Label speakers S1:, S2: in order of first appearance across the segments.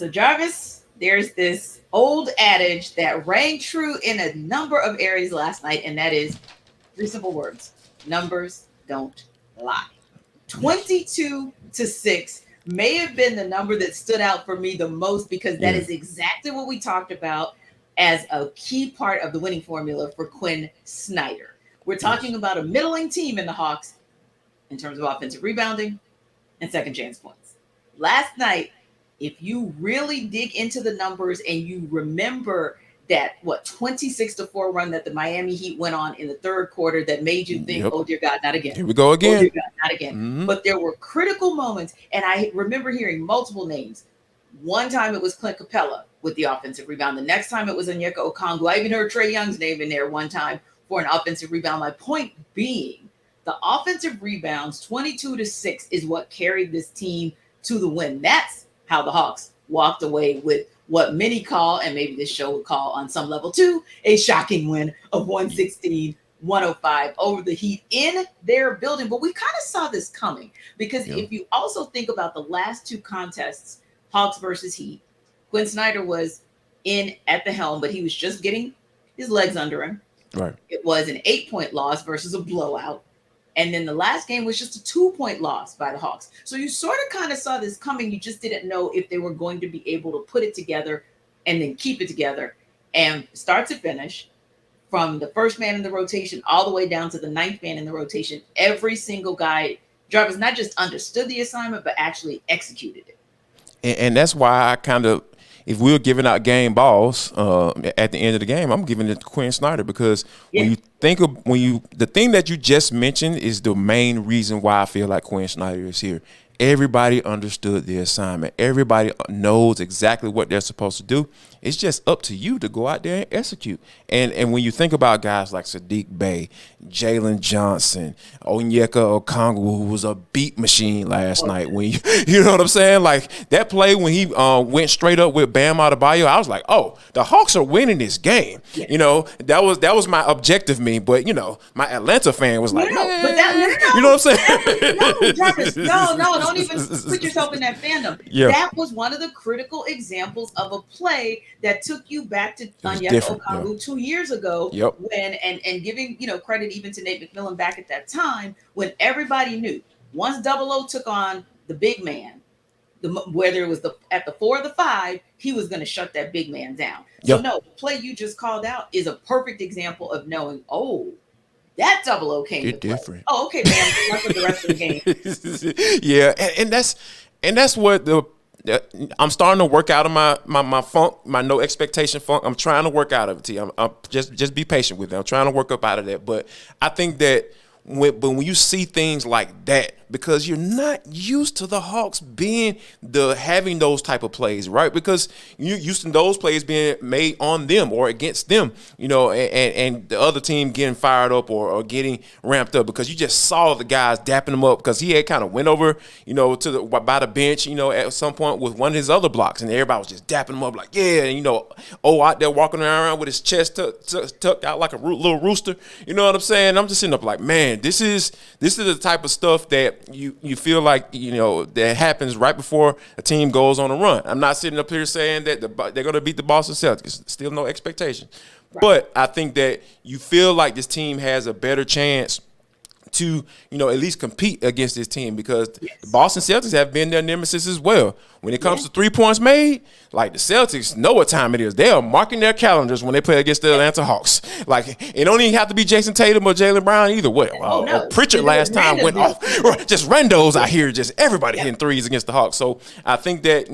S1: So Jarvis, there's this old adage that rang true in a number of areas last night, and that is three simple words: numbers don't lie. 22-6 may have been the number that stood out for me the most because that is exactly what we talked about as a key part of the winning formula for Quin Snyder. We're talking about a middling team in the Hawks in terms of offensive rebounding and second chance points. Last night, if you really dig into the numbers and you remember that 26-4 run that the Miami Heat went on in the third quarter that made you think, oh dear God, not again.
S2: Here we go again.
S1: Oh dear God, not again. Mm-hmm. But there were critical moments, and I remember hearing multiple names. One time it was Clint Capella with the offensive rebound. The next time it was Onyeka Okongwu. I even heard Trae Young's name in there one time for an offensive rebound. My point being, the offensive rebounds, 22-6, is what carried this team to the win. That's how the Hawks walked away with what many call, and maybe this show would call on some level too, a shocking win of 116-105 over the Heat in their building. But we kind of saw this coming because if you also think about the last two contests, Hawks versus Heat, Quin Snyder was in at the helm, but he was just getting his legs under him.
S2: Right.
S1: It was an 8-point loss versus a blowout. And then the last game was just a 2-point loss by the Hawks. So you sort of kind of saw this coming. You just didn't know if they were going to be able to put it together and then keep it together. And start to finish, from the first man in the rotation all the way down to the ninth man in the rotation, every single guy, Jarvis, not just understood the assignment, but actually executed it.
S2: And that's why I kind of, if we were giving out game balls at the end of the game, I'm giving it to Quin Snyder because when you think of the thing that you just mentioned is the main reason why I feel like Quin Snyder is here. Everybody understood the assignment. Everybody knows exactly what they're supposed to do. It's just up to you to go out there and execute. And when you think about guys like Saddiq Bey, Jalen Johnson, Onyeka Okongwu, who was a beat machine last night, when you know what I'm saying? Like that play when he went straight up with Bam Adebayo, I was like, oh, the Hawks are winning this game. Yeah. You know, that was my objective but my Atlanta fan was like,
S1: you know what I'm saying? No, Jarvis, no, don't even put yourself in that fandom. Yeah. That was one of the critical examples of a play that took you back to Onyeka Okongwu 2 years ago when and giving credit even to Nate McMillan back at that time when everybody knew once 00 took on the big man, whether it was at the 4 or the 5, he was going to shut that big man down. So no, the play you just called out is a perfect example of knowing, that 00 came to different. Oh, okay, man. Good luck for the rest of the
S2: game. Yeah, and that's what I'm starting to work out of my funk, my no expectation funk. I'm trying to work out of it. I'm just be patient with it. I'm trying to work up out of that. But I think that when you see things like that, because you're not used to the Hawks having those type of plays, right? Because you're used to those plays being made on them or against them, and the other team getting fired up or getting ramped up because you just saw the guys dapping them up because he had kind of went over, by the bench, at some point with one of his other blocks and everybody was just dapping him up like, yeah, and, out there walking around with his chest tucked out like a little rooster, you know what I'm saying? I'm just sitting up like, man, this is the type of stuff that you feel like that happens right before a team goes on a run. I'm not sitting up here saying that they're going to beat the Boston Celtics. Still no expectation, but I think that you feel like this team has a better chance to at least compete against this team because the Boston Celtics have been their nemesis as well. When it comes to 3 points made, like the Celtics know what time it is. They are marking their calendars when they play against the Atlanta Hawks. Like it don't even have to be Jason Tatum or Jaylen Brown either. Pritchard last time went off. Just randos out here, just everybody hitting threes against the Hawks. So I think that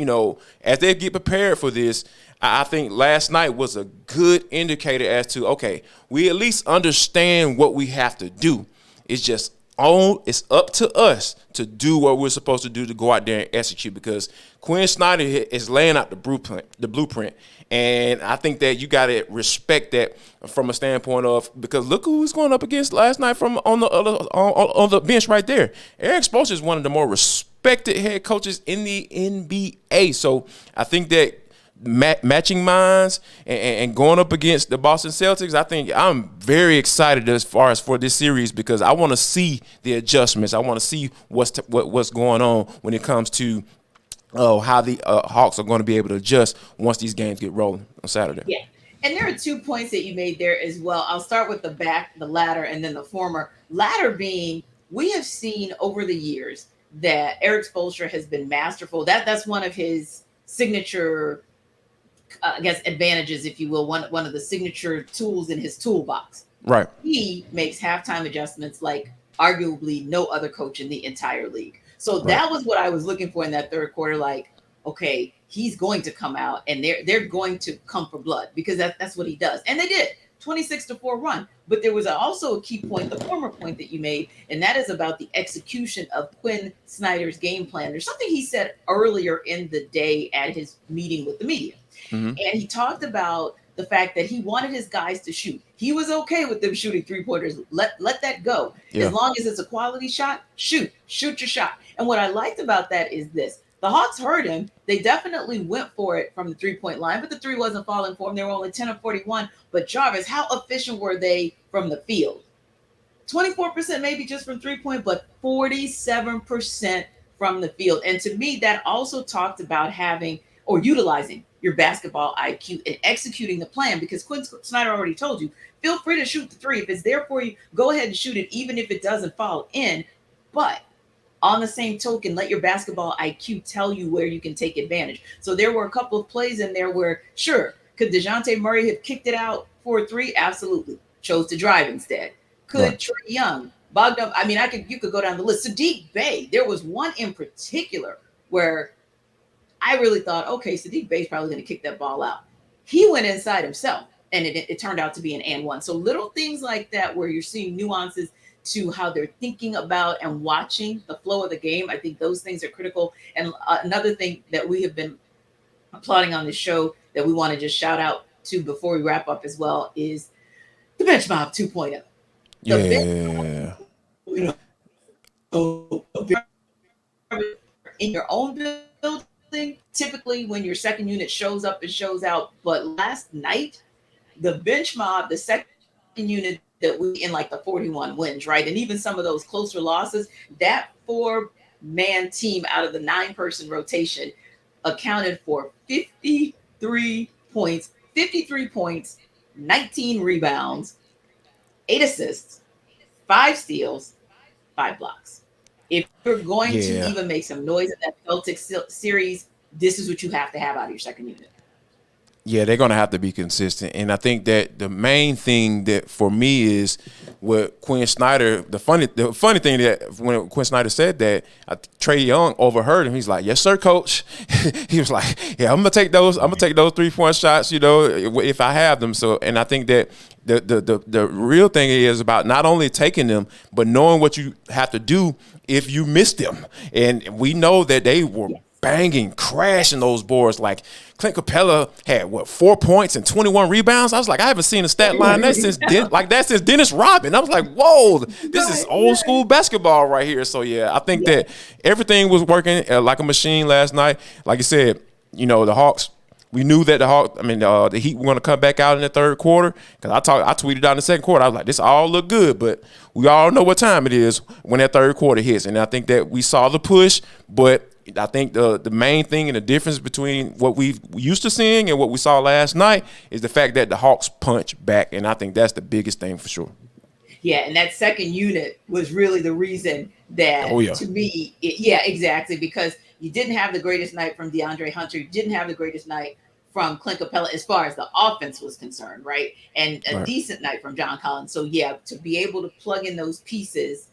S2: as they get prepared for this, I think last night was a good indicator as to we at least understand what we have to do. It's up to us to do what we're supposed to do to go out there and execute because Quin Snyder is laying out the blueprint. And I think that you got to respect that from a standpoint of because look who was going up against last night from on the bench right there. Eric Spoelstra is one of the more respected head coaches in the NBA. So I think that matching minds and going up against the Boston Celtics, I think I'm very excited as far as for this series because I want to see the adjustments. I want to see what's going on when it comes to how the Hawks are going to be able to adjust once these games get rolling on Saturday.
S1: Yeah. And there are 2 points that you made there as well. I'll start with the latter, and then the former. Latter being, we have seen over the years that Eric Spoelstra has been masterful. That's one of his signature, I guess, advantages, if you will. One of the signature tools in his toolbox.
S2: Right.
S1: He makes halftime adjustments like arguably no other coach in the entire league. So
S2: Right.
S1: that was what I was looking for in that third quarter. Like, okay, he's going to come out and they're going to come for blood, because that's what he does. And they did. 26-4 run. But there was also a key point, the former point that you made, and that is about the execution of Quin Snyder's game plan. There's something he said earlier in the day at his meeting with the media.
S2: Mm-hmm.
S1: And he talked about the fact that he wanted his guys to shoot. He was okay with them shooting 3-pointers. Let that go.
S2: Yeah.
S1: As long as it's a quality shot, shoot your shot. And what I liked about that is this. The Hawks heard him. They definitely went for it from the 3-point line, but the three wasn't falling for them. They were only 10 of 41. But Jarvis, how efficient were they from the field? 24% maybe just from 3-point, but 47% from the field. And to me, that also talked about having or utilizing your basketball IQ and executing the plan, because Quin Snyder already told you, feel free to shoot the three. If it's there for you, go ahead and shoot it, even if it doesn't fall in. But on the same token, let your basketball IQ tell you where you can take advantage. So there were a couple of plays in there where, sure, could Dejounte Murray have kicked it out for a three? Absolutely. Chose to drive instead. Could
S2: Right.
S1: Trae Young, Bogdan, I mean, you could go down the list. Sadiq Bey, there was one in particular where I really thought, okay, Sadiq Bey's probably going to kick that ball out. He went inside himself, and it turned out to be an and one. So little things like that where you're seeing nuances to how they're thinking about and watching the flow of the game. I think those things are critical. And another thing that we have been applauding on this show that we want to just shout out to before we wrap up as well is the bench mob 2.0. The
S2: Yeah.
S1: bench, in your own building, typically when your second unit shows up, it shows out. But last night, the bench mob, the second unit that we in like the 41 wins, right? And even some of those closer losses, that 4-man team out of the 9-person rotation accounted for 53 points, 19 rebounds, 8 assists, 5 steals, 5 blocks. If you're going to
S2: Yeah.
S1: even make some noise in that Celtics series, this is what you have to have out of your second unit.
S2: Yeah, they're gonna have to be consistent, and I think that the main thing that for me is what Quin Snyder. The funny thing that when Quin Snyder said that, Trae Young overheard him. He's like, "Yes, sir, coach." He was like, "Yeah, I'm gonna take those. I'm gonna take those 3-point shots. You know, if I have them." So, and I think that the real thing is about not only taking them, but knowing what you have to do if you miss them. And we know that they were banging, crashing those boards. Like Clint Capella had 4 points and 21 rebounds. I was like, I haven't seen a stat line that since since Dennis Rodman. I was like, whoa, this is old school basketball right here. So yeah, I think that everything was working like a machine last night. Like you said, you know, the Hawks. We knew that the Heat were going to come back out in the third quarter, because I tweeted out in the second quarter. I was like, this all look good, but we all know what time it is when that third quarter hits. And I think that we saw the push, but I think the main thing and the difference between what we used to seeing and what we saw last night is the fact that the Hawks punch back, and I think that's the biggest thing for sure.
S1: Yeah, and that second unit was really the reason that, to me, exactly, because you didn't have the greatest night from DeAndre Hunter. You didn't have the greatest night from Clint Capella as far as the offense was concerned, right? And a decent night from John Collins. So, yeah, to be able to plug in those pieces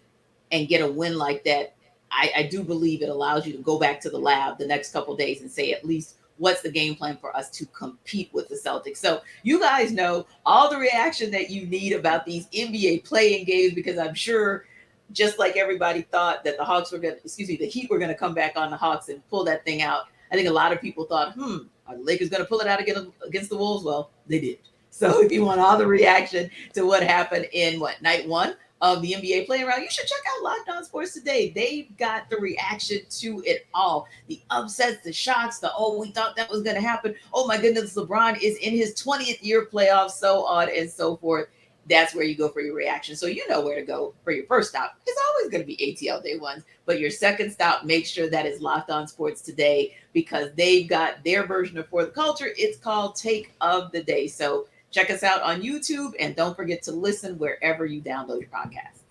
S1: and get a win like that, I do believe it allows you to go back to the lab the next couple of days and say, at least, what's the game plan for us to compete with the Celtics? So you guys know all the reaction that you need about these NBA play-in games, because I'm sure just like everybody thought that the Heat were going to come back on the Hawks and pull that thing out. I think a lot of people thought, are the Lakers going to pull it out against the Wolves? Well, they did. So if you want all the reaction to what happened in night one of the NBA play around, you should check out Locked On Sports Today. They've got the reaction to it all. The upsets, the shocks, we thought that was going to happen. Oh my goodness, LeBron is in his 20th year playoffs, so on and so forth. that's where you go for your reaction. So you know where to go for your first stop. It's always going to be ATL Day Ones, but your second stop, make sure that is Locked On Sports Today, because they've got their version of For the Culture. It's called Take of the Day. So check us out on YouTube, and don't forget to listen wherever you download your podcasts.